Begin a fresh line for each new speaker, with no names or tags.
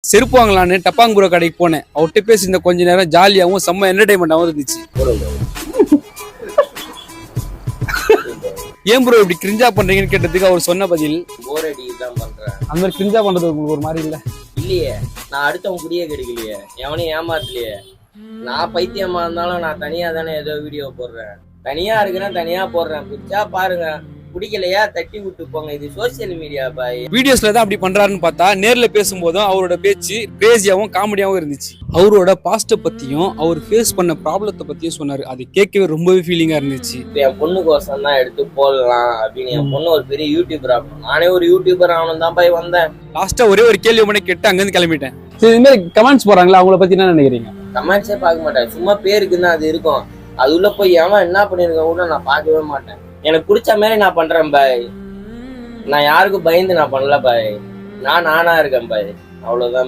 செருப்பு வாங்கலான்னு டப்பாங்குரோ கடைக்கு போனேன். அவர்கிட்ட பேசி இந்த கொஞ்ச நேரம் ஜாலியாகவும் செம்ம என்டர்டைன்மெண்டாகவும் இருந்துச்சு. ஏன் ப்ரோ இப்படி கிரிஞ்சா பண்றீங்கன்னு கேட்டதுக்கு அவர் சொன்ன பதில்,
போர் அடி தான் பண்றேன்.
அந்த மாதிரி கிரிஞ்சா பண்றது உங்களுக்கு ஒரு மாதிரி இல்ல?
இல்லையே, நான் அடுத்தவன் குடியே கிடைக்கலையே, எவனையும் ஏமாத்தலையே. நான் பைத்தியமா இருந்தாலும் நான் தனியா தானே ஏதோ வீடியோ போடுறேன். தனியா இருக்கிறேன், தனியா போடுறேன். பிடிச்சா பாருங்க, பிடிக்கலையா தட்டி விட்டு போங்க. இது சோசியல் மீடியா பாய்.
வீடியோஸ்ல தான் அப்படி பண்றாருன்னு பார்த்தா நேர்ல பேசும்போதும் அவரோட பேச்சு கிரேசியாவும் காமெடியாவும் இருந்துச்சு. அவரோட பாஸ்ட பத்தியும் அவர் ஃபேஸ் பண்ண ப்ராப்ளத்தை பத்தியும் சொன்னாரு. அது கேட்கவே ரொம்பவே ஃபீலிங்கா இருந்துச்சு.
என் பொண்ணுக்கோசம் தான் எடுத்து போடலாம் அப்படின்னு. என் பொண்ணு ஒரு பெரிய யூடியூபர் ஆகணும், நானே ஒரு யூடியூபர் ஆகணும் தான் பாய் வந்தேன்.
லாஸ்டா ஒரே ஒரு கேள்வி மட்டும் கேட்டு அங்கிருந்து கிளம்பிட்டேன். சரி, இது மாதிரி கமெண்ட்ஸ் போறாங்களா, அவங்கள பத்தி என்ன நினைக்கிறீங்க?
கமெண்ட்ஸே பார்க்க மாட்டேன், சும்மா பேருக்கு தான் அது இருக்கும். அது உள்ள போய் ஏன் என்ன பண்ணிருக்கேன் கூட நான் பார்க்கவே மாட்டேன். எனக்கு பிடிச்ச மாதிரி நான் பண்றேன் பாய். நான் யாருக்கும் பயந்து நான் பண்ணல பாய். நான் நானா இருக்கேன் பாய், அவ்வளவுதான்.